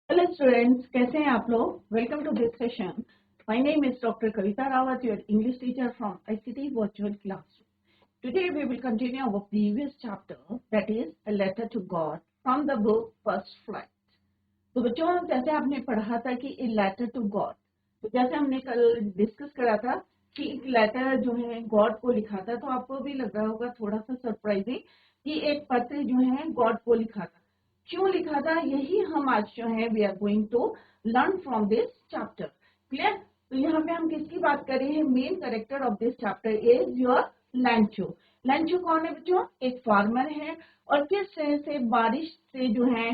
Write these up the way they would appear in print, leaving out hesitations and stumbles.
Hello students, कैसे हैं आप लोग। Welcome to this session. My name is doctor Kavita Rawat, your English teacher from ICT virtual classroom. Today we will continue our previous chapter, that is a letter to God from the book First Flight. तो बच्चों, जैसे आपने पढ़ा था कि ए letter to God, तो जैसे हमने कल डिस्कस करा था कि एक लेटर जो है गॉड को लिखा था, तो आपको भी लग रहा होगा थोड़ा सा सरप्राइजिंग कि एक पत्र जो है गॉड को लिखा था। क्यों लिखा था, यही हम आज जो है we are going to learn from this chapter. Clear. तो यहाँ पे हम किसकी बात कर रहे हैं, main character of this chapter is your Lencho. Lencho कौन है बच्चों, एक फार्मर है। और किस तरह से बारिश से जो है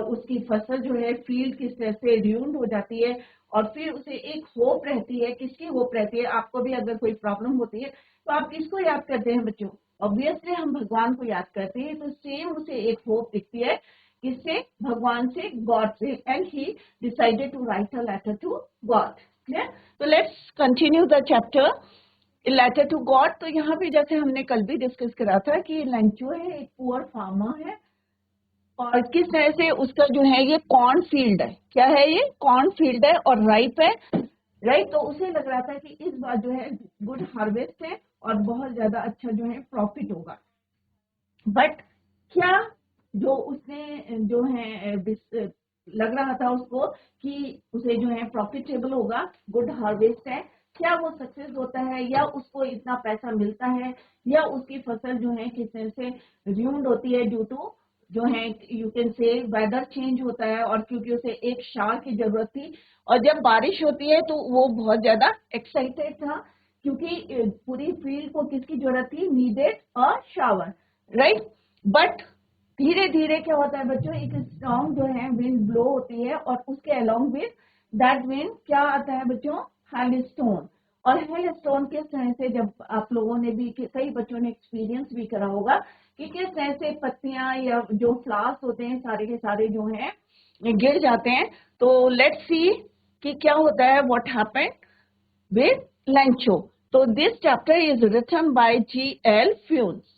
उसकी फसल जो है फील्ड किस तरह से र्यून्ड हो जाती है, और फिर उसे एक होप रहती है। किसकी होप रहती है, आपको भी अगर कोई प्रॉब्लम होती है तो आप किसको याद करते हैं बच्चों, ऑब्वियसली हम भगवान को याद करते हैं। तो सेम उसे एक होप दिखती है, किससे, भगवान से, गॉड से, and he decided to write a letter to God. Clear. तो let's continue the chapter letter to God. तो यहाँ पे जैसे हमने कल भी डिस्कस करा था कि लैंचो है, एक पुअर फार्मर है, और किस तरह से उसका जो है ये कॉर्न फील्ड है। क्या है ये, कॉर्न फील्ड है और राइप है। राइट। तो उसे लग रहा था कि इस बार जो है गुड हार्वेस्ट है और बहुत ज्यादा अच्छा जो है प्रॉफिट होगा। बट क्या जो उसने जो है लग रहा था उसको कि उसे जो है प्रॉफिटेबल होगा, गुड हार्वेस्ट है, क्या वो सक्सेस होता है, या उसको इतना पैसा मिलता है, या उसकी फसल जो है किस तरह से र्यून्ड होती है ड्यू टू जो है you can say weather change होता है। और क्योंकि उसे एक शावर की जरूरत थी, और जब बारिश होती है तो वो बहुत ज्यादा एक्साइटेड था, क्योंकि पूरी फील्ड को किसकी जरूरत थी, needed a shower. Right. But धीरे धीरे क्या होता है बच्चों, एक स्ट्रॉन्ग जो है विंड ब्लो होती है, और उसके अलोंग विद दैट विंड क्या आता है बच्चों, हेल स्टोन। और हेल स्टोन किस तरह से, जब आप लोगों ने भी, कई बच्चों ने एक्सपीरियंस भी करा होगा कि किस तरह से पत्तियां या जो फ्लावर्स होते हैं सारे के सारे जो हैं गिर जाते हैं। तो लेट्स सी कि क्या होता है, व्हाट हैपेंड विद लैंचो। तो this chapter is written by G.L. Fuentes.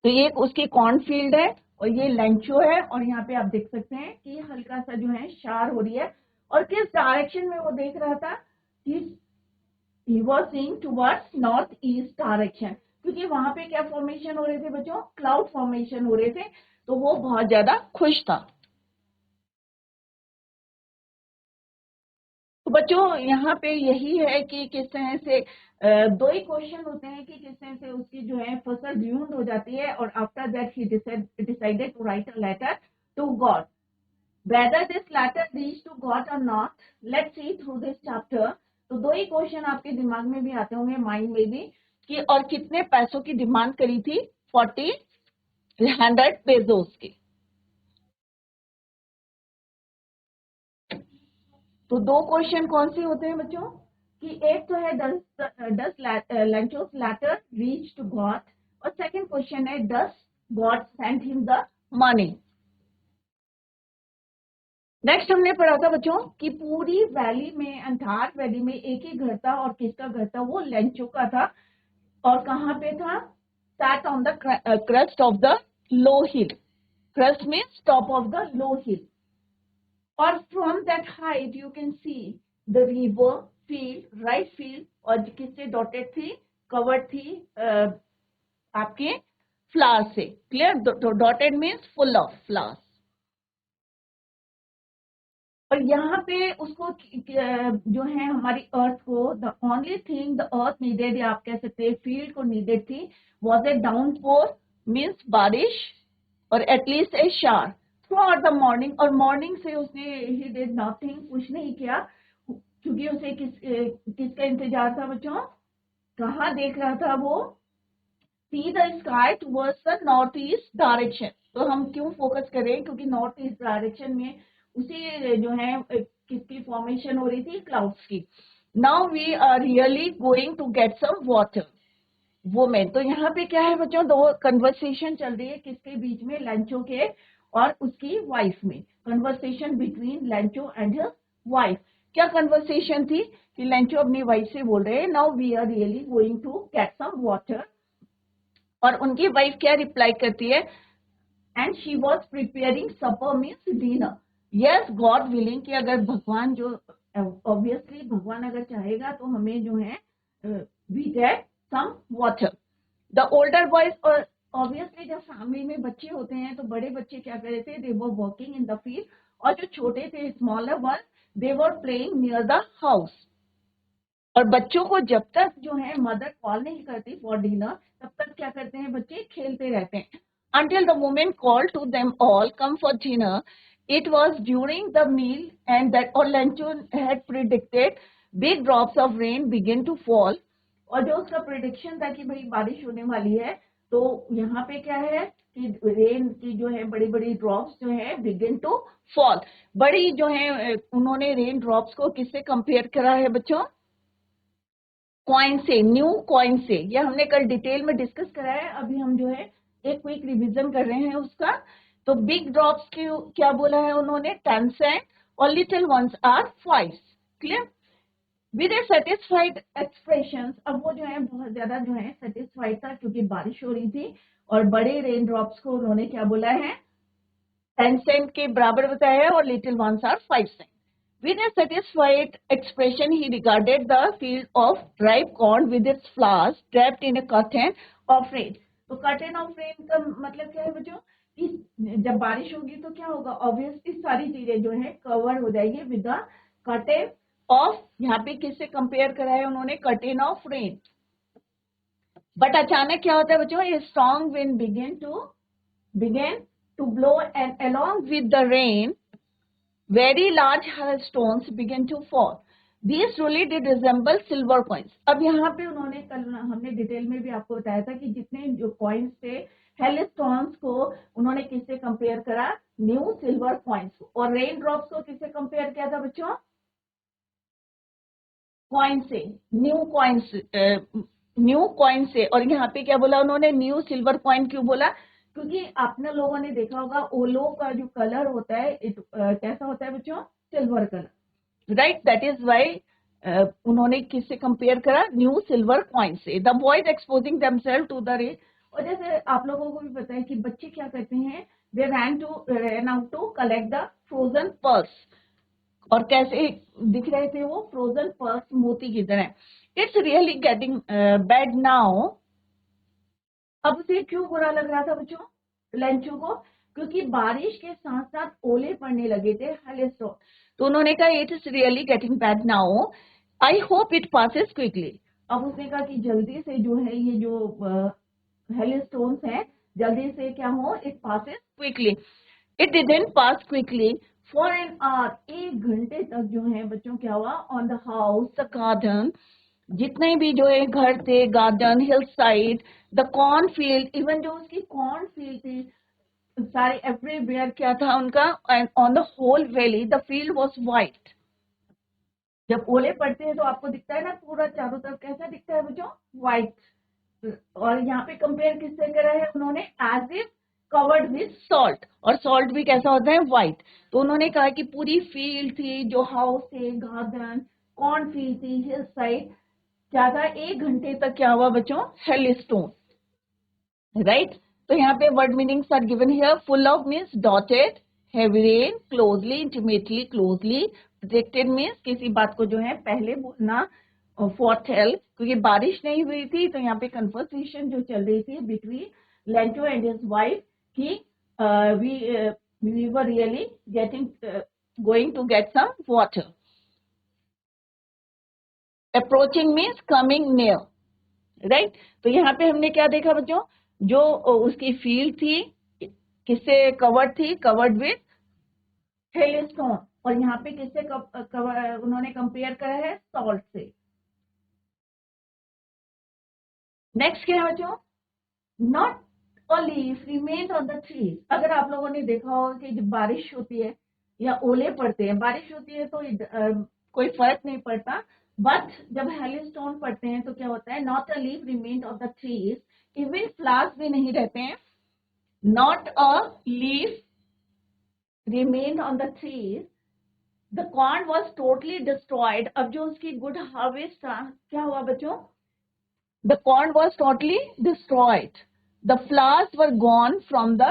तो ये उसकी कॉर्नफील्ड है और ये लैंचो है, और यहाँ पे आप देख सकते हैं कि हल्का सा जो है शार हो रही है। और किस डायरेक्शन में वो देख रहा था, he was seeing towards north east direction, क्योंकि वहां पे क्या फॉर्मेशन हो रहे थे बच्चों, क्लाउड फॉर्मेशन हो रहे थे। तो वो बहुत ज्यादा खुश था। तो बच्चों यहाँ पे यही है कि किस तरह से दो ही क्वेश्चन होते हैं कि किस तरह से उसकी जो है फसल ड्यून्ड हो जाती है, और after that he decided to write a letter to God. Whether this letter reach to God और नॉट, let's see through this chapter. तो दो ही क्वेश्चन आपके दिमाग में भी आते होंगे, माइंड में भी, कि और कितने पैसों की डिमांड करी थी, 40 पेजोस की। तो दो क्वेश्चन कौन से होते हैं बच्चों, कि एक तो है does Lencho's letter reach to God, और सेकंड क्वेश्चन है does God send him the money. Next हमने पढ़ा था बच्चों कि पूरी वैली में, अंधार वैली में एक ही घर था, और किसका घर था, वो लैंचो का था। और कहाँ पे था, sat on the crest of the low hill. Crest means top of the low hill. और from that height you can see the river, field, right field, और किससे डॉटेड थी, कवर्ड थी आपके फ्लावर से। Clear. Dotted means full of flowers. और यहाँ पे उसको जो है हमारी अर्थ को, the only thing the earth needed, या आप कह सकते हैं फील्ड को नीडेड थी, वॉज ए डाउनपोर, मीन्स बारिश, और एटलीस्ट ए शार थ्रू आउट द मॉर्निंग। और मॉर्निंग से उसने ही डिड नथिंग, कुछ नहीं किया, क्योंकि उसे किसका इंतजार था बच्चों, कहाँ देख रहा था वो, see the sky towards the north east direction. तो हम क्यों फोकस करें, क्योंकि नॉर्थ ईस्ट डायरेक्शन में उसी जो है किसकी फॉर्मेशन हो रही थी, क्लाउड्स की। Now we are really going to get some water women. तो यहाँ पे क्या है बच्चों, दो कन्वर्सेशन चल रही है, किसके बीच में, लैंचो के और उसकी वाइफ में। Conversation between Lencho and his wife. क्या कन्वर्सेशन थी कि लैंचो अपनी वाइफ से बोल रहे हैं, now we are really going to get some water, और उनकी वाइफ क्या रिप्लाई करती है, and she was preparing supper means dinner. Yes God willing कि अगर भगवान जो ऑब्वियसली भगवान अगर चाहेगा तो हमें जो है we get some water. The older boys और ऑब्वियसली जब फैमिली में बच्चे होते हैं तो बड़े बच्चे क्या कर रहे थे, they were working in the field, और जो छोटे थे smaller one they were playing near the house. और बच्चों को जब तक जो है मदर कॉल नहीं करती फॉर डिनर तब तक क्या करते हैं बच्चे, खेलते रहते हैं। until the woman called to them all come for dinner. It was during the meal and that or luncheon had predicted big drops of rain begin to fall. और जो उसका प्रिडिक्शन था कि भाई बारिश होने वाली है, तो यहाँ पे क्या है कि रेन की जो है बड़ी बड़ी ड्रॉप्स जो है बिगिन टू फॉल। बड़ी जो है उन्होंने रेन ड्रॉप्स को किससे कंपेयर करा है बच्चों, कॉइन से, न्यू कॉइन से। ये हमने कल डिटेल में डिस्कस करा है, अभी हम जो है एक क्विक रिवीजन कर रहे हैं उसका। तो बिग ड्रॉप्स की क्या बोला है उन्होंने, 10 सेंट, और little ones are 5। Clear? With a satisfied expression, अब वो जो है बहुत ज्यादा जो है सेटिस्फाइड था क्योंकि बारिश हो रही थी, और बड़े रेन ड्रॉप्स को उन्होंने क्या बोला है, 10 सेंट के बराबर बताया है, और little ones are 5 cent. With a satisfied expression, he regarded the field of ripe corn with its flowers wrapped in a curtain of rain. तो curtain of rain का मतलब क्या है बच्चों, कि जब बारिश होगी तो क्या होगा, ऑब्वियसली सारी चीजें जो है कवर हो जाएगी विद द कर्टेन ऑफ, यहाँ पे किससे कंपेयर करा है उन्होंने, कर्टेन ऑफ रेन। बट अचानक क्या होता है बच्चों, ये strong wind began to blow and along with the rain very large hailstones began to fall. These really did resemble silver coins. अब यहाँ पे उन्होंने कल हमने डिटेल में भी आपको बताया था कि जितने जो कॉइन्स थे हेलस्टोन्स को उन्होंने किससे कंपेयर करा, न्यू सिल्वर कॉइन्स को। और रेन ड्रॉप्स को किससे कंपेयर किया था बच्चों, कॉइन से, न्यू कॉइन से। और यहाँ पे क्या बोला उन्होंने, न्यू सिल्वर कॉइन क्यों बोला, क्योंकि आपने लोगों ने देखा होगा ओलो का जो कलर होता है कैसा होता है बच्चों, silver colour, right? That is why उन्होंने किससे कंपेयर करा, न्यू सिल्वर कॉइन से। The boys exposing themselves to the rain, और जैसे आप लोगों को भी पता है कि बच्चे क्या करते हैं, they ran out to collect the frozen pearls. और कैसे दिख रहे थे वो, फ्रोजन पर्ल्स, मोती की तरह। It's really getting bad now. अब उसे क्यों बुरा लग रहा था बच्चों, लंचू को, क्योंकि बारिश के साथ साथ ओले पड़ने लगे थे, हेलस्टोन। तो उन्होंने कहा it is really getting bad now, I hope it passes quickly. अब उसने कहा कि जल्दी से जो है ये जो हेलस्टोन्स हैं जल्दी से क्या हो, it passes quickly. It didn't pass quickly for an hour, 1 घंटे तक जो है बच्चों क्या हुआ, on the house, the garden, जितने भी जो है घर थे, garden, hill side, the corn field, even जो उसकी कॉर्न फील्ड थी सारे, एवरीवेयर क्या था उनका, and on the whole valley the field was white. जब ओले पड़ते हैं तो आपको दिखता है ना पूरा चारों तरफ कैसा दिखता है बच्चों, व्हाइट। और यहाँ पे कंपेयर किससे करा है उन्होंने, as if covered with salt, और सॉल्ट भी कैसा होता है, व्हाइट। तो उन्होंने कहा कि पूरी फील्ड थी, जो हाउस थे, गार्डन, कॉर्न फील्ड थी, हिल साइड, क्या था, 1 घंटे तक क्या हुआ बच्चों, हेलस्टोन, राइट? तो यहाँ पे word meanings are given here, full of means dotted, heavy rain, closely, intimately, closely, protected means किसी बात को जो है पहले बोलना, फोरटेल, क्योंकि बारिश नहीं हुई थी तो यहाँ पे कन्वर्सेशन जो चल रही थी between Lencho and his wife कि we were really getting going to get some water. Approaching means coming near, right? तो यहाँ पे हमने क्या देखा बच्चों, जो उसकी फील्ड थी किससे कवर्ड थी, कवर्ड विथ हेलस्टोन, और यहाँ पे किससे उन्होंने कंपेयर करा है, सॉल्ट से। नेक्स्ट क्या है बच्चों, not a leaf remained on the tree. अगर आप लोगों ने देखा होगा कि जब बारिश होती है या ओले पड़ते हैं, बारिश होती है तो कोई फर्क नहीं पड़ता, बट जब हेलस्टोन पड़ते हैं तो क्या होता है, not a leaf remained on the trees, even flowers भी नहीं रहते हैं, not a leaf remained on the trees, the corn was totally destroyed। अब जो उसकी गुड हार्वेस्ट था क्या हुआ बच्चों, the corn was totally destroyed, the flowers were gone from the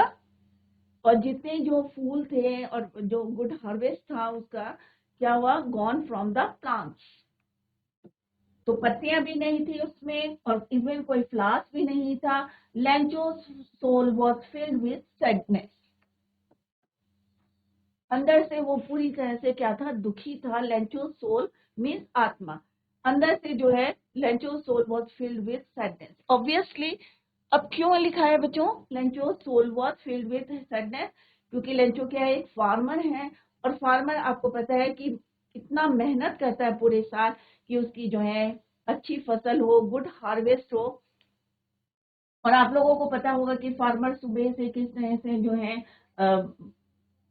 और जितने जो फूल थे और जो गुड हार्वेस्ट था उसका क्या हुआ, गॉन फ्रॉम द प्लांट्स। तो पत्तियां भी नहीं थी उसमें और इवन कोई फ्लावर्स भी नहीं था। Lencho's soul was filled with sadness. अंदर से वो पूरी तरह से क्या था, दुखी था। लेंचोस सोल मीन्स आत्मा। अंदर से जो है Lencho's soul was filled with sadness. Obviously अब क्यों लिखा है बच्चों, Lencho soul was filled with sadness, क्योंकि लेंचो क्या है, एक फार्मर है। और फार्मर आपको पता है कि कितना मेहनत करता है पूरे साल कि उसकी जो है अच्छी फसल हो, गुड हार्वेस्ट हो। और आप लोगों को पता होगा कि फार्मर सुबह से किस तरह से जो है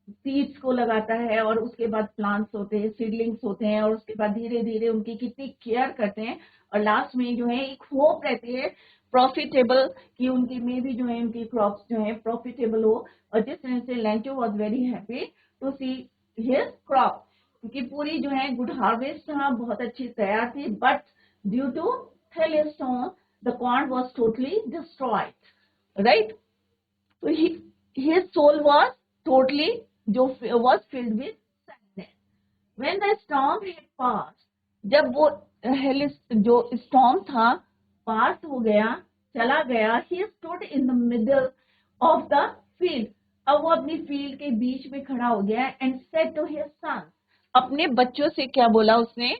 सीड्स को लगाता है और उसके बाद प्लांट्स होते हैं, सीडलिंग्स होते हैं, और उसके बाद धीरे धीरे उनकी कितनी केयर करते हैं। और लास्ट में जो है एक होप रहती है प्रॉफिटेबल, कि उनकी में भी जो है उनकी क्रॉप्स जो है प्रॉफिटेबल हो। और जिस तरह से Lencho was very happy to see his crop, क्योंकि पूरी जो है गुड हार्वेस्ट था, बहुत अच्छी तैयार थी। But due to hailstone the corn was totally destroyed, right. तो his soul was totally was filled with sadness. When the storm had passed, जब वो जो storm था पास हो गया, चला गया, he stood in the middle of the field. अब वो अपनी फील्ड के बीच में खड़ा हो गया and said to his son, अपने बच्चों से क्या बोला उसने।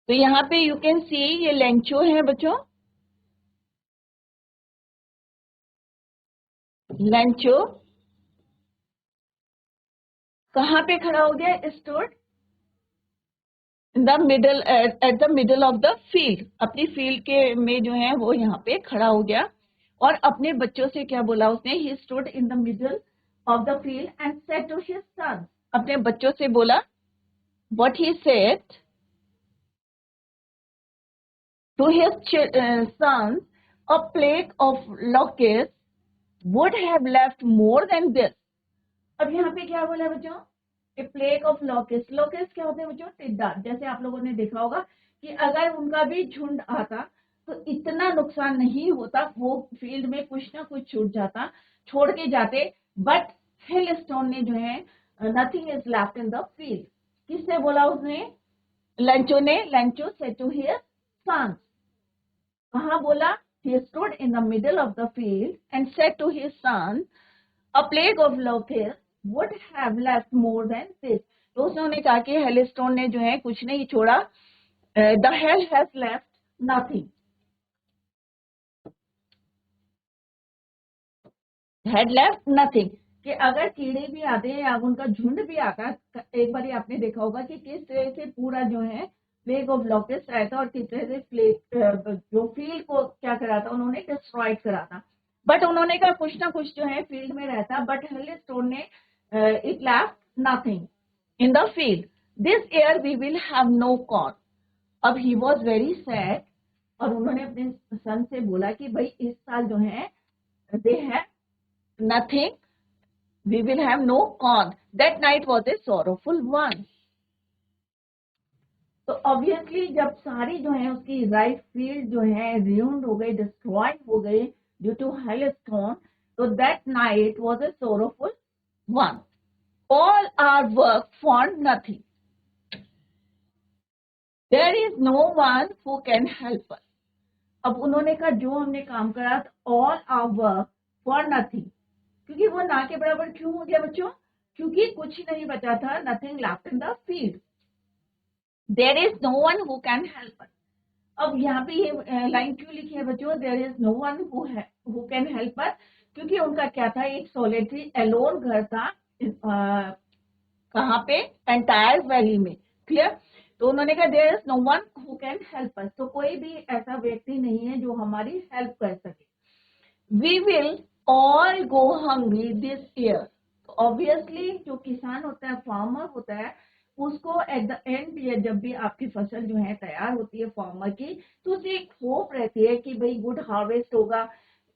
तो यहाँ पे यू कैन सी ये लेंचो है बच्चों, लेंचो कहाँ पे खड़ा हो गया, stood in the middle, at the middle of the field. अपनी फील्ड के में जो है वो यहाँ पे खड़ा हो गया और अपने बच्चों से क्या बोला उसने, he stood in the middle of the field and said to his son. अपने बच्चों से बोला, what he said to his son, a plague of locusts would have left more than this. अब यहाँ पे क्या बोला बच्चों, a plague of locusts. Locusts क्या होते हैं बच्चों, टिड्डा। जैसे आप लोगों ने देखा होगा कि अगर उनका भी झुंड आता तो इतना नुकसान नहीं होता, वो फील्ड में कुछ ना कुछ छूट जाता, छोड़ के जाते। बट हिल स्टोन ने जो है nothing is left in the field. किसने बोला उसने, लेंचो ने। Lencho said to his son, कहाँ बोला, he stood in the middle of the field and said to his son, a plague of locusts would have left more than this. तो उसने कहा कि हेलस्टोन ने जो है कुछ नहीं छोड़ा, the hell has left nothing, had left nothing। कि अगर कीड़े भी आते हैं या उनका झुंड भी आता, एक बार आपने देखा होगा कि किस तरह से पूरा जो है प्लेग ऑफ लॉकेस्ट आया था और किस तरह से प्लेग जो फील्ड को क्या करा था, उन्होंने डिस्ट्रॉय करा था। बट उन्होंने कहा कुछ ना कुछ जो है फील्ड में रहता, बट हेलस्टोन ने it left nothing in the field. This year we will have no corn. अब ही वॉज वेरी सैड और उन्होंने अपने सन से बोला कि भाई इस साल जो है दे है nothing, we will have no corn. That night was a sorrowful one. तो ऑब्वियसली जब सारी जो है उसकी राइट फील्ड जो है ruined हो गई, डिस्ट्रॉय हो गई ड्यू टू hailstorm, तो that night was a sorrowful one. All our work for nothing. There is no one who can help us. अब उन्होंने कहा जो हमने काम करा, all our work for nothing. क्योंकि वो ना के बराबर क्यों हो गया बच्चों, क्योंकि कुछ नहीं बचा था, nothing left in the field. There is no one who can help us. अब यहाँ पे ये लाइन क्यों लिखी है बच्चों, there is no one who can help us, क्योंकि उनका क्या था, एक सोलिटरी एलोन घर था, कहाँ पे, एंटायर वैली में। क्लियर। तो उन्होंने कहा there is no one who can help us, तो कोई भी ऐसा व्यक्ति नहीं है जो हमारी हेल्प कर सके। We will all go hungry this year. Obviously जो किसान होता है, फार्मर होता है, उसको एट द एंड जब भी आपकी फसल जो है तैयार होती है फार्मर की, तो उसे एक होप रहती है कि भाई गुड हार्वेस्ट होगा,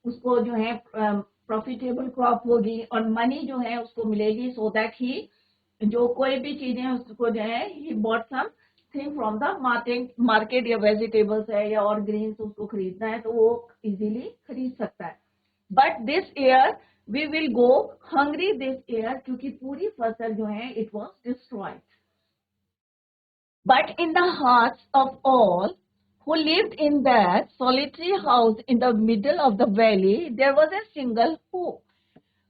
उसको जो है प्रॉफिटेबल क्रॉप होगी और मनी जो है उसको मिलेगी, सो दैट ही जो कोई भी चीजें उसको जो है he bought something from the market, या वेजिटेबल्स है या और ग्रेन्स उसको खरीदना है तो वो इजीली खरीद सकता है। But this year we will go hungry this year, क्योंकि पूरी फसल जो है it was destroyed. But in the hearts of all who lived in that solitary house in the middle of the valley, there was a single hope.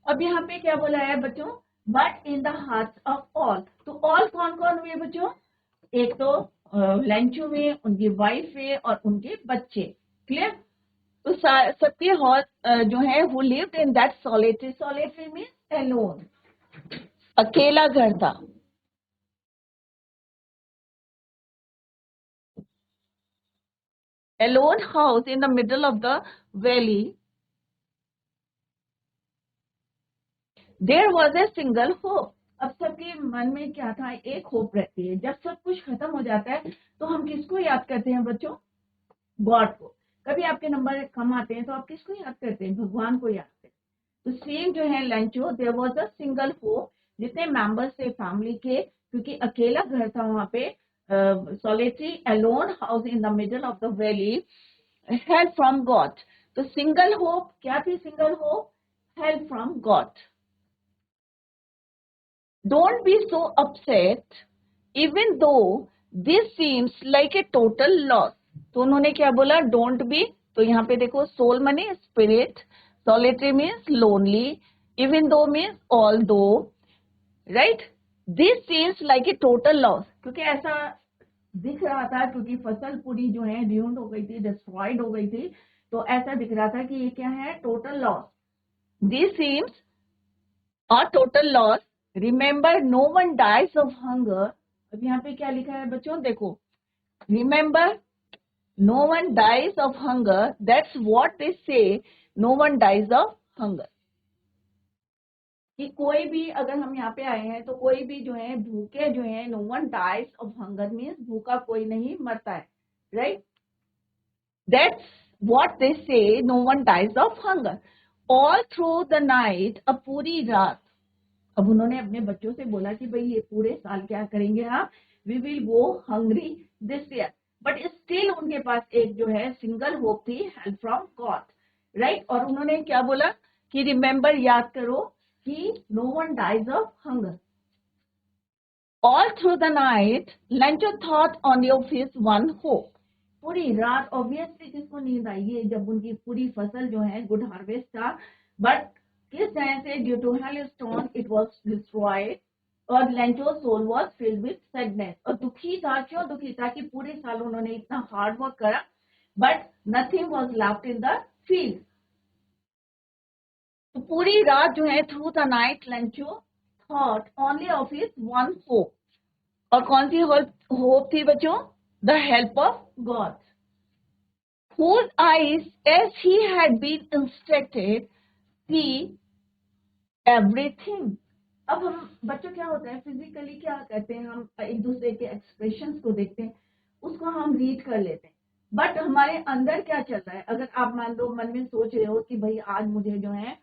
अब यहाँ पे क्या बोला है बच्चों? But in the hearts of all. तो all कौन कौन हुए बच्चों? एक तो लेंचू हुए, उनकी वाइफ हुए और उनके बच्चे. क्लियर? तो सबके हार्ट जो है who lived in that solitary. Solitary means alone. अकेला घर था. A lone house in the middle of the valley. There was a single hope. अब सबके मन में क्या था? एक होप रहती है. जब सब कुछ खत्म हो जाता है तो हम किसको याद करते हैं बच्चों? गॉड को. कभी आपके नंबर कम आते हैं तो आप किसको याद करते हैं? भगवान को याद करते हैं. तो सेम जो है Lencho, there was a single hope. जितने मेंबर्स थे फैमिली के, क्योंकि अकेला घर था वहां पे, solitary alone house in the middle of the valley, help from God. तो सिंगल होप क्या थी? Single hope, help from God. Don't be so upset even though this seems like a total loss. तो उन्होंने क्या बोला? Don't be. तो यहाँ पे देखो, soul माने spirit, solitary means lonely, even though means although, right? This seems like a total loss. क्योंकि ऐसा दिख रहा था, क्योंकि फसल पूरी जो है ruined हो गई थी, destroyed हो गई थी, तो ऐसा दिख रहा था कि ये क्या है? Total loss. This seems a total loss. Remember no one dies of hunger. अब यहाँ पे क्या लिखा है बच्चों? देखो, remember no one dies of hunger. That's what they say, no one dies of hunger. कि कोई भी, अगर हम यहाँ पे आए हैं तो कोई भी जो है भूखे जो है, no one dies of hunger means भूखा कोई नहीं मरता है. Right? That's what they say, no one dies of hunger. All through the night, अब पूरी रात. अब उन्होंने अपने बच्चों से बोला कि भाई ये पूरे साल क्या करेंगे आप? We will go hungry this year. But still उनके पास एक जो है सिंगल होप थी, help from God. Right? और उन्होंने क्या बोला कि रिमेंबर, याद करो कि no one dies of hunger. All through the night, Lancho thought only of his one hope. पूरी रात ऑब्वियसली किसको नींद आई है? जब उनकी पूरी फसल जो है गुड हार्वेस्ट था, बट किस तरह से due to hailstone it was destroyed, और Lencho soul was filled with sadness. और दुखी था. क्यों दुखी था? कि पूरे साल उन्होंने इतना हार्ड वर्क करा, but nothing was left in the field. तो पूरी रात जो है, through the night Lencho thought only of his one hope. और कौन सी होप थी बच्चों? The help of God. Whose eyes, as he had been instructed, see everything. अब हम बच्चों क्या होता है, फिजिकली क्या करते हैं, हम एक दूसरे के एक्सप्रेशंस को देखते हैं, उसको हम रीड कर लेते हैं, बट हमारे अंदर क्या चल रहा है? अगर आप मान लो मन में सोच रहे हो कि भाई आज मुझे जो है,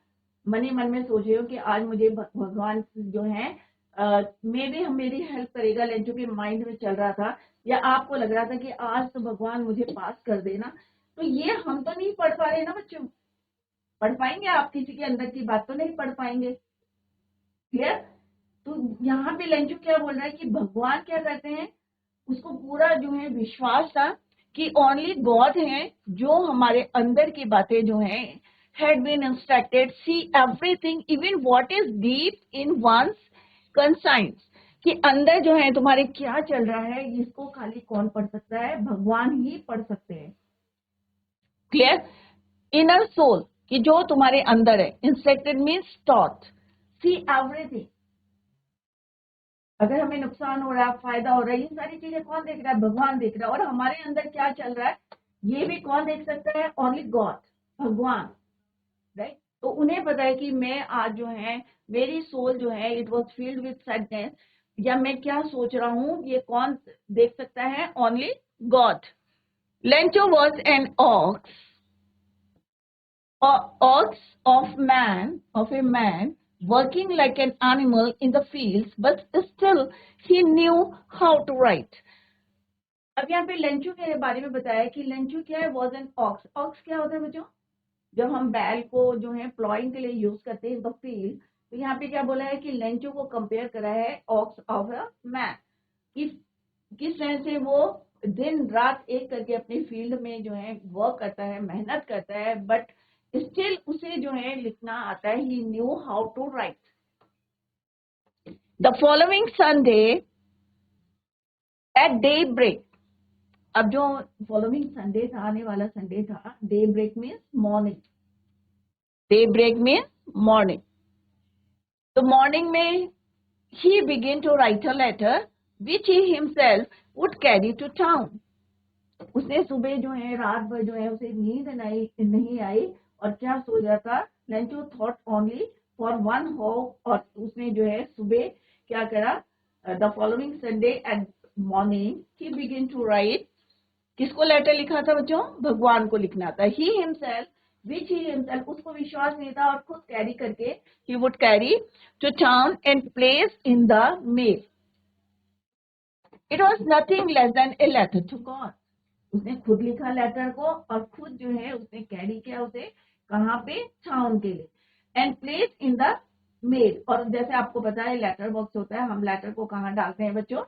मन ही मन में सोच रहे हो कि आज मुझे भगवान जो है मे भी हम मेरी हेल्प करेगा, लेंचो के माइंड में चल रहा था, या आपको लग रहा था कि आज तो भगवान मुझे पास कर देना, तो ये हम तो नहीं पढ़ पा रहे ना बच्चों. पढ़ पाएंगे आप? किसी के अंदर की बात तो नहीं पढ़ पाएंगे. क्लियर? तो यहाँ पे लेंचो क्या बोल रहा है कि भगवान क्या करते हैं, उसको पूरा जो है विश्वास था कि ओनली गॉड है जो हमारे अंदर की बातें जो हैं had been instructed, see everything, even what is deep in one's conscience. कि अंदर जो है तुम्हारे क्या चल रहा है, इसको खाली कौन पढ़ सकता है? भगवान ही पढ़ सकते हैं. क्लियर? इनर सोल, कि जो तुम्हारे अंदर है. Instructed means taught. See everything. अगर हमें नुकसान हो रहा है, फायदा हो रहा है, ये सारी चीजें कौन देख रहा है? भगवान देख रहा है. और हमारे अंदर क्या चल रहा है, ये भी कौन देख सकता है? ओनली गॉड, भगवान. राइट? तो उन्हें पता है कि मैं आज जो है, मेरी सोल जो है it was field with sadness, या मैं क्या सोच रहा हूँ, ये कौन देख सकता है? Only God. Lencho was an ox of a man working like an animal in the fields, but still he knew how to write. अब यहाँ पे लेंचू के बारे में बताया कि लेंचू क्या है? Was an ox. ऑक्स क्या होता है बच्चों? जब हम बैल को जो है प्लॉइंग के लिए यूज करते हैं इन द फील्ड, तो यहाँ पे क्या बोला है कि लेंचो को कंपेयर करा है ऑक्स ऑफ अ मैन। किस तरह से वो दिन रात एक करके अपने फील्ड में जो है वर्क करता है, मेहनत करता है, बट स्टिल उसे जो है लिखना आता है। He knew how to write. The following Sunday at day break. अब जो फॉलोइंग संडे था, आने वाला संडे था, day break means morning. Day break means morning. तो मॉर्निंग में he began to write a letter which he himself would carry to town. उसने सुबह जो है रात भर जो है उसे नींद नहीं आई और क्या सो जाता। Lencho thought only for one hope, और उसने जो है सुबह क्या करा, the following Sunday at morning he begin to write. किसको लेटर लिखा था बच्चों? भगवान को लिखना था। He himself, which he himself, उसको विश्वास नहीं था और खुद कैरी करके ही would carry to town and place in the mail. It was nothing less than a letter to God. उसने खुद लिखा लेटर को और खुद जो है उसने कैरी किया उसे कहाँ पे? टाउन के लिए। And place in the mail, और जैसे आपको पता है लेटर बॉक्स होता है, हम लेटर को कहाँ डालते हैं बच्चों?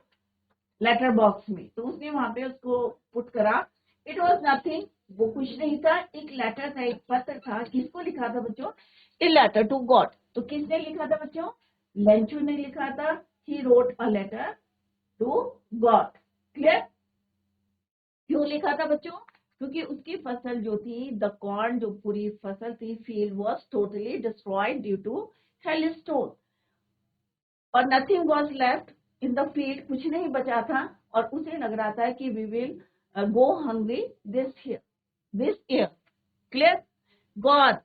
लेटर बॉक्स में। तो उसने वहां पे उसको पुट करा। इट वॉज नथिंग, वो कुछ नहीं था, एक लेटर था, एक पत्र था। किसको लिखा था बच्चों? A letter to God. तो किसने लिखा था बच्चों? लेंचो ने लिखा था। He wrote a letter to God. Clear? क्यों लिखा था बच्चों? क्योंकि उसकी फसल जो थी, द कॉर्न, जो पूरी फसल थी, field was totally destroyed due to hailstone, और nothing was left in the field, कुछ नहीं बचा था, और उसे लग रहा था कि we will go hungry this year. Clear? God,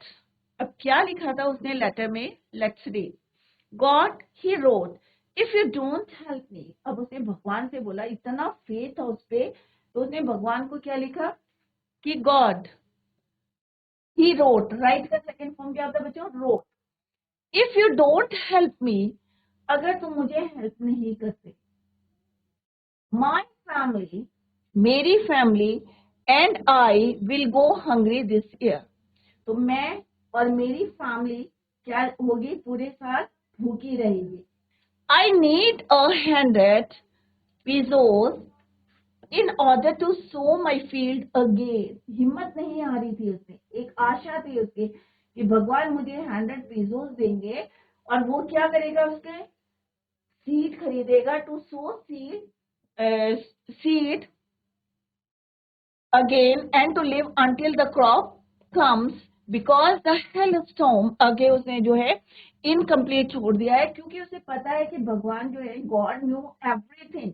अब क्या लिखा था उसने लेटर में? Let's read. God, he wrote, if you don't help me. अब उसने भगवान से बोला, इतना फेथ था उस पे, तो उसने भगवान को क्या लिखा कि गॉड, ही रोट, राइट का सेकेंड फॉर्म क्या होता है बच्चों? Wrote. If you don't help me, अगर तुम मुझे हेल्प नहीं करते, माई फैमिली, मेरी family, and I will go hungry this year. तो मैं और मेरी फैमिली क्या होगी? पूरे साल भूखी रहेगी। I need 100 pesos in order to sow my field again. हिम्मत नहीं आ रही थी उसमें, एक आशा थी उसकी कि भगवान मुझे 100 pesos देंगे और वो क्या करेगा? उसके सीड खरीदेगा, to sow seed again and to live until the crop comes, because the hailstorm, आगे उसने जो है इनकम्प्लीट छोड़ दिया है, क्योंकि उसे पता है कि भगवान जो है, God knew everything,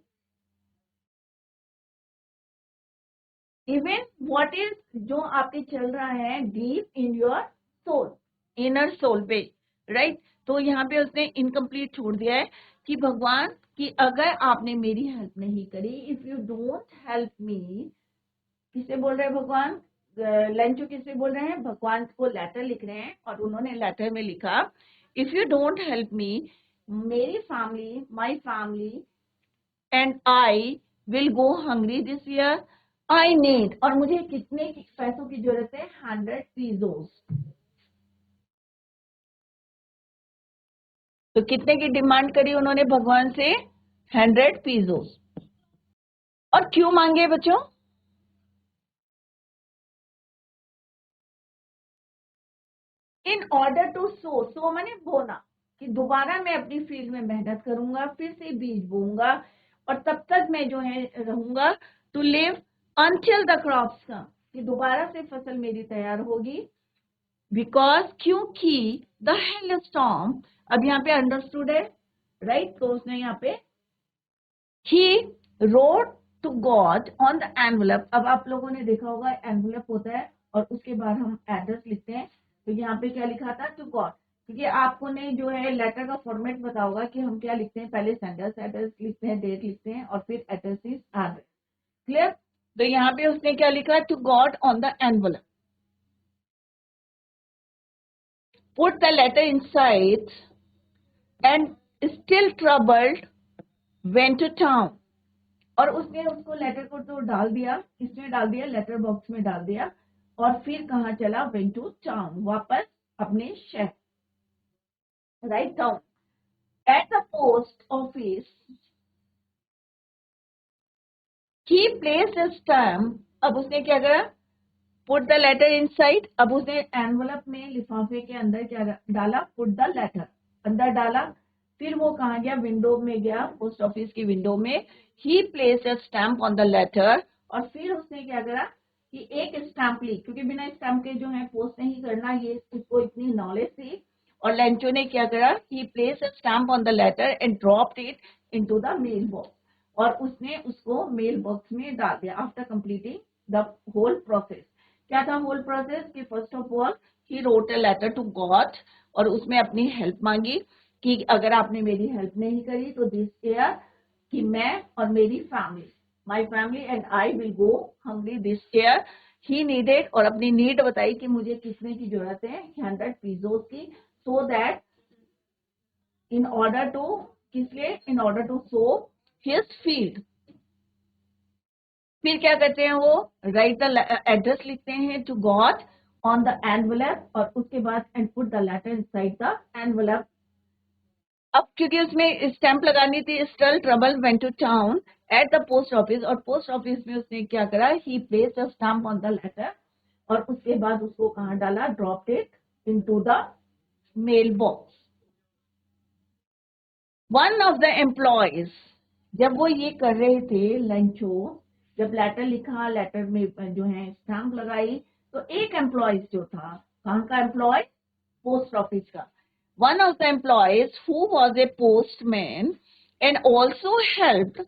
even what is, जो आपके चल रहा है deep in your soul, inner soul पे, राइट? तो यहाँ पे उसने इनकम्प्लीट छोड़ दिया है कि भगवान कि अगर आपने मेरी हेल्प नहीं करी, इफ यू डोंट हेल्प मी, किसे बोल रहे हैं भगवान? लेंचो किसे बोल रहे हैं? भगवान को लेटर लिख रहे हैं, और उन्होंने लेटर में लिखा, if you don't help me, मेरी family, my family and I will go hungry this year. I need, और मुझे कितने पैसों की जरूरत है? 100 pesos। तो कितने की डिमांड करी उन्होंने भगवान से? 100 pesos। और क्यों मांगे बच्चों? इन ऑर्डर टू सो मैंने बोना, कि दोबारा मैं अपनी फील्ड में मेहनत करूंगा, फिर से बीज बोऊंगा, और तब तक मैं जो है रहूंगा, to live until the crops come, कि दोबारा से फसल मेरी तैयार होगी। बिकॉज, क्योंकि द हेल स्टॉर्म, अब यहाँ पे अंडरस्टूड है, राइट? तो उसने यहाँ पे he wrote to God on the envelope. अब आप लोगों ने देखा होगा एनवलप होता है और उसके बाद हम एड्रेस लिखते हैं, तो यहाँ पे क्या लिखा था? To God. क्योंकि आपको ने जो है लेटर का फॉर्मेट पता होगा कि हम क्या लिखते हैं, पहले सेंडर्स एड्रेस लिखते हैं, डेट लिखते हैं, और फिर एड्रेस इज एड्रेस। क्लियर? तो यहाँ पे उसने क्या लिखा? To God on the envelope, put the letter inside and still troubled went to town. और उसने उसको लेटर को तो डाल दिया, इसमें डाल दिया, लेटर बॉक्स में डाल दिया, और फिर कहाँ चला, वेंट टू टाउन, वापस अपने शहर, right town. At the post office he placed a stamp, अब उसने क्या करा, पुट द लेटर इनसाइड, अब उसने एनवलप में, लिफाफे के अंदर क्या डाला, पुट द लेटर, अंदर डाला। फिर वो कहाँ गया, विंडो में गया, पोस्ट ऑफिस की विंडो में। He placed a stamp on the letter, और फिर उसने क्या करा कि एक स्टैम्प ली, क्योंकि बिना स्टैम्प के जो है पोस्ट नहीं करना, ये इसको इतनी नॉलेज थी। और लेंचो ने क्या करा, he placed a stamp on the letter and dropped it into the mail box, और उसने उसको मेल बॉक्स में डाल दिया। After completing the whole process, क्या था होल प्रोसेस कि first of all he wrote a letter to God, और उसमें अपनी हेल्प मांगी कि अगर आपने मेरी हेल्प नहीं करी तो दिस ईयर कि मैं और मेरी family, my family and I will go hungry this year. He needed, और अपनी नीड बताई कि मुझे कितने की जरूरत है, 100 पीसों की, so that in order to, किस लिए, in order to sow his field. फिर क्या करते हैं वो, राइट द एड्रेस लिखते हैं to God on the envelope, और उसके बाद and put the letter inside the envelope. अब क्योंकि उसमें स्टैंप लगानी थी, still trouble went to town at the post office, और पोस्ट ऑफिस में उसने क्या करा, he placed a stamp on the letter, और उसके बाद उसको कहाँ डाला, dropped it into the mail box. One of the employees, जब वो ये कर रहे थे लंचो, जब लेटर लिखा, लेटर में जो है स्टैंप लगाई, तो एक एम्प्लॉयज जो था, कहाँ का एम्प्लॉय, पोस्ट ऑफिस का, one of the employees who was a postman and also helped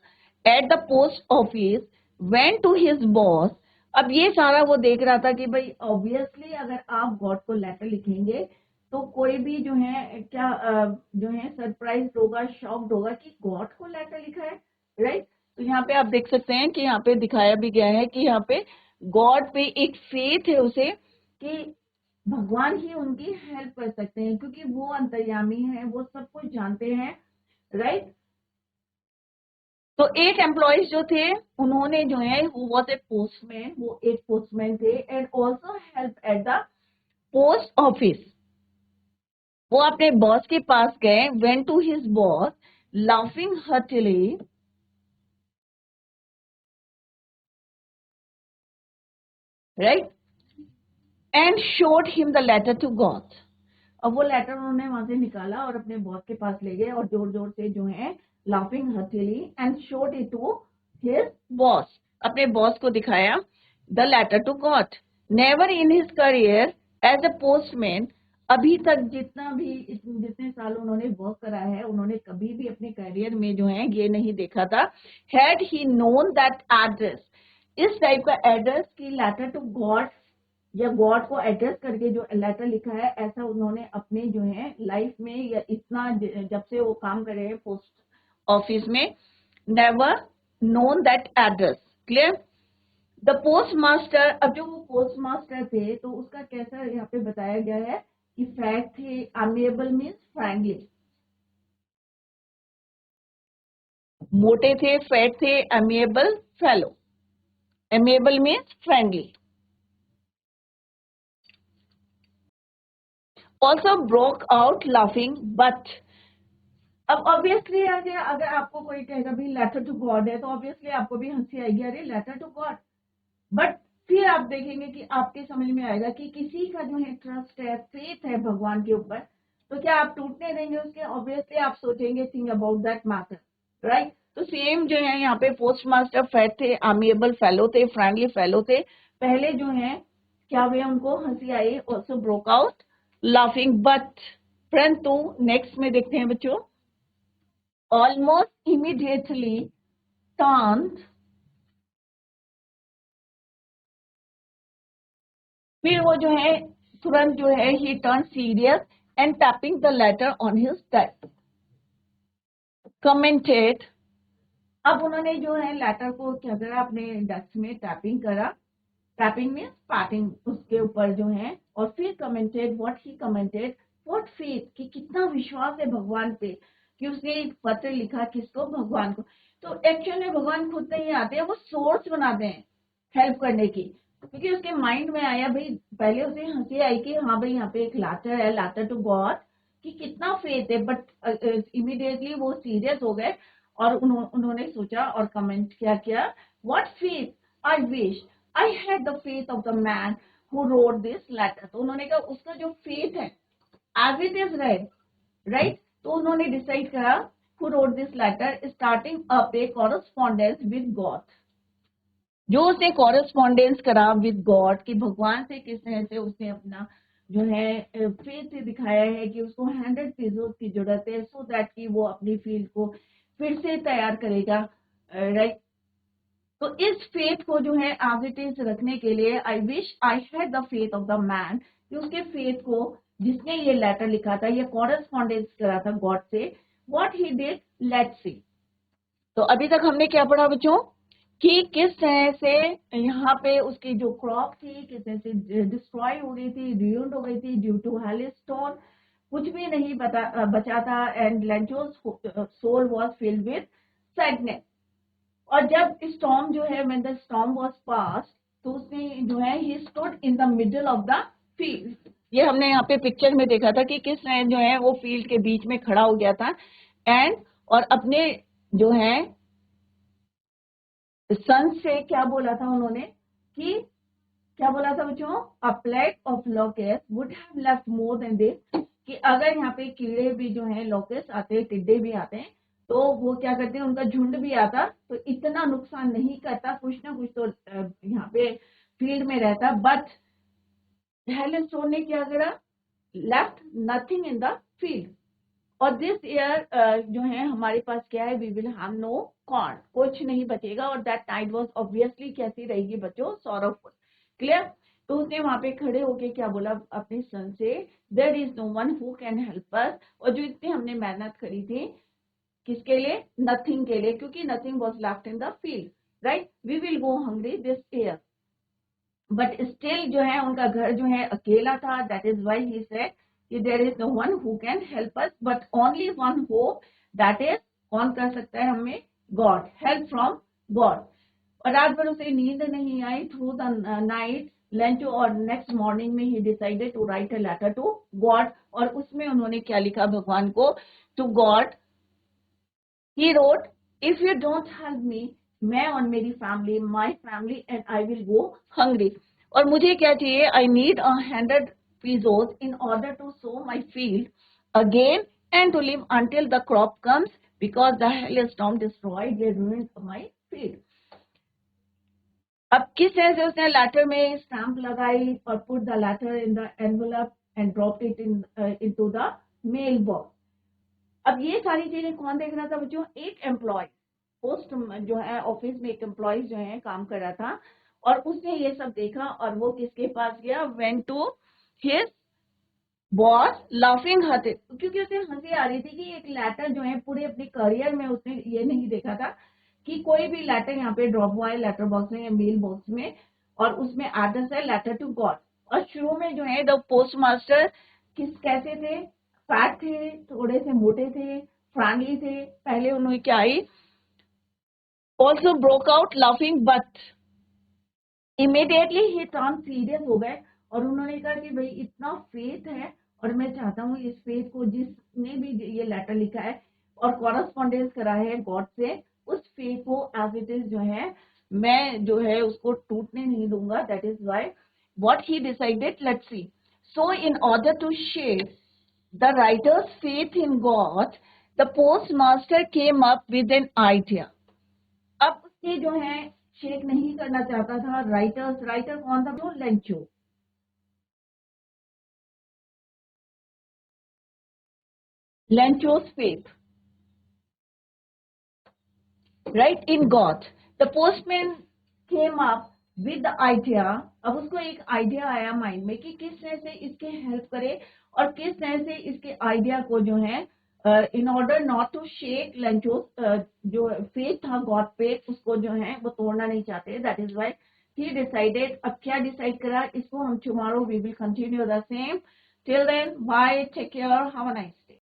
at the post office went to his boss. अब ये सारा वो देख रहा था कि भाई ऑब्वियसली अगर आप गॉड को लेटर लिखेंगे तो कोई भी जो है क्या जो है सरप्राइज होगा, शॉक्ड होगा कि गॉड को लेटर लिखा है, राइट। तो यहाँ पे आप देख सकते हैं कि यहाँ पे दिखाया भी गया है कि यहाँ पे गॉड पे एक फेथ है उसे कि भगवान ही उनकी हेल्प कर सकते हैं, क्योंकि वो अंतर्यामी है, वो सब कुछ जानते हैं, राइट। तो एक एम्प्लॉयज जो थे उन्होंने जो है वो वाज ए पोस्टमैन, वो एक पोस्टमैन थे, and also help at the post office. वो अपने बॉस के पास गए, went to his boss laughing heartily, right, and showed him the letter to God. अब वो लेटर उन्होंने वहां से निकाला और अपने बॉस के पास ले गए, और जोर जोर से जो है laughing heartily and showed it to his boss, अपने बॉस को दिखाया the letter to God. Never in his career as a postman, अभी तक जितने साल उन्होंने वर्क करा है, उन्होंने कभी भी अपने करियर में जो है ये नहीं देखा था, had he known that address, इस टाइप का एड्रेस की लेटर टू गॉड या गॉड को एड्रेस करके जो लेटर लिखा है, ऐसा उन्होंने अपने जो है लाइफ में या इतना जब से वो काम कर रहे हैं पोस्ट ऑफिस में, never known that address, clear. The post master, अब जो वो पोस्ट मास्टर थे तो उसका कैसा यहाँ पे बताया गया है कि फैट थे, अमेबल मीन्स फ्रेंडली, मोटे थे, फैट थे, amiable fellow, amiable means friendly, also broke out laughing, but अब ऑब्वियसली अगर आपको कोई कहेगा भी लेटर टू गॉड है तो ऑब्वियसली आपको भी हंसी आएगी, अरे लेटर टू गॉड। बट फिर आप देखेंगे कि आपके समझ में आएगा कि किसी का जो है ट्रस्ट है, फेथ है भगवान के ऊपर, तो क्या आप टूटने देंगे उसके, ऑब्वियसली आप सोचेंगे think about that matter, right. तो सेम जो है यहाँ पे पोस्ट मास्टर फैट थे, अमिएबल फेलो थे, फ्रेंडली फेलो थे, पहले जो है क्या हुए, उनको हंसी आई, also broke out laughing, but परंतु नेक्स्ट में देखते हैं बच्चों, almost immediately turned, फिर वो जो है तुरंत जो है he turned serious and tapping the letter on his desk commented, अब उन्होंने जो है लेटर को क्या करा, अपने डेस्क में टैपिंग करा, टैपिंग मीन्स पैटिंग उसके ऊपर जो है, और फिर commented, what he commented, what faith, कि कितना विश्वास है भगवान पे कि उसने एक पत्र लिखा, किसको, भगवान को। तो एक्चुअली भगवान खुद नहीं आते हैं, वो सोर्स बनाते हैं हेल्प करने की। क्योंकि उसके माइंड में आया भाई, पहले उसे हंसी आई कि हाँ भाई यहाँ पे एक लेटर है, लेटर टू गॉड, कि कितना फेथ है, बट इमीडिएटली वो सीरियस हो गए और उन्होंने सोचा और कमेंट क्या किया, what faith, I wish I had the faith of the man who wrote this letter. तो उन्होंने कहा उसका जो फेथ है एज इट इज राइट, तो उन्होंने डिसाइड करा who wrote this letter starting up a correspondence with God, जो उसने कॉरेस्पॉन्डेंस करा विद गॉड कि भगवान से किस तरह से उसने अपना जो है फेथ से दिखाया है कि उसको 100 पीसों की जरूरत है सो दैट कि वो अपनी फील्ड को फिर से तैयार करेगा, राइट। तो इस फेथ को जो है एज इट इज रखने के लिए आई wish I had the faith of the man, कि उसके फेथ को जिसने ये लेटर लिखा था, ये कॉरेस्पॉन्डेंस करा था गॉड से, what he did, let's see. तो अभी तक हमने क्या पढ़ा बच्चों कि किस तरह से यहाँ पे उसकी जो क्रॉप थी किस तरह से डिस्ट्रॉय हो गई थी, ruined हो गई थी ड्यू टू हेलस्टोर्म, कुछ भी नहीं बचा था, and Lencho's soul was filled with sadness. और जब स्टॉर्म जो है when the storm was past, तो उसने जो है he stood in the middle of the field. ये हमने यहाँ पे पिक्चर में देखा था कि किस तरह जो है वो फील्ड के बीच में खड़ा हो गया था, एंड और अपने जो है सन से क्या बोला था उन्होंने, कि क्या बोला था बच्चों, अ plague of locust would have left more than this, कि अगर यहाँ पे कीड़े भी जो है लोकस्ट आते हैं, टिड्डे भी आते हैं, तो वो क्या करते हैं, उनका झुंड भी आता तो इतना नुकसान नहीं करता, कुछ ना कुछ तो यहाँ पे फील्ड में रहता, बट हेलस्टोन ने क्या करा, left nothing in the field. और दिस ईयर जो है हमारे पास क्या है, we will have no corn, कुछ नहीं बचेगा, और दैट नाइट वाज ऑब्वियसली कैसी रहेगी बच्चों, सॉरोफुल, क्लियर। तो उसने वहां पे खड़े होके क्या बोला अपने सन से, there is no one who can help us, और जो इतनी हमने मेहनत करी थी किसके लिए, नथिंग के लिए, क्योंकि nothing was left in the field, right, we will go hungry this year. But still जो है उनका घर जो है अकेला था, that is why he said कि there is no one who can help us but only one hope, that is, कौन कर सकता है हमें, गॉड, हेल्प फ्रॉम गॉड। और रात भर उसे नींद नहीं आई, थ्रू द नाइट लंच, और नेक्स्ट मॉर्निंग में he decided to write a letter to God, और उसमें उन्होंने क्या लिखा भगवान को, to God he wrote, if you don't help me, मैं और मेरी family, my family and I will go hungry, और मुझे क्या चाहिए, I need 100 pesos in order to sow my field again and to live until the crop comes, because the hailstorm destroyed the ruined my field. अब किस तरह से उसने letter में स्टैंप लगाई और put the letter in the envelope and drop it into the mail box. अब ये सारी चीजें कौन देख रहा था बच्चों, एक एम्प्लॉय, पोस्ट जो है ऑफिस में एक एम्प्लॉय जो है काम कर रहा था, और उसने ये सब देखा और वो किसके पास गया, went to his boss laughing हंसी, क्योंकि उसे हंसी आ रही थी कि एक लेटर जो है पूरे अपने करियर में उसने ये नहीं देखा था कि कोई भी लेटर यहाँ पे ड्रॉप हुआ है लेटर बॉक्स में या मेल बॉक्स में, और उसमें एड्रेस है लेटर टू गॉड। और शुरू में जो है द पोस्ट मास्टर कैसे थे, फैट थे, थोड़े से मोटे थे, फ्रेंडली थे, पहले उन्होंने क्या आई, also broke out laughing, but immediately he turn serious हो गए, और उन्होंने कहा कि भाई इतना फेथ है, और मैं चाहता हूँ इस फेथ को, जिसने भी ये लेटर लिखा है और कॉरेस्पॉन्डेंस करा है गॉड से, उस फेथ को एज इट इज जो है मैं जो है उसको टूटने नहीं दूंगा, that is why what he decided, let's see. So in order to share the writer's faith in God, the post master came up with an idea. अब उसके जो है शेक नहीं करना चाहता था राइटर्स, राइटर कौन था, जो Lencho, लेंचो's faith, right, in God. The postman came up with the idea, अब उसको एक आइडिया आया माइंड में कि किस तरह से इसके हेल्प करे, और किस तरह से इसके आइडिया को जो है in order not to shake Lencho, जो फेथ था गॉड पे उसको जो है वो तोड़ना नहीं चाहते, that is why he decided. अब क्या डिसाइड करा, इसको हम tomorrow we will continue the same, till then bye, take care, have a nice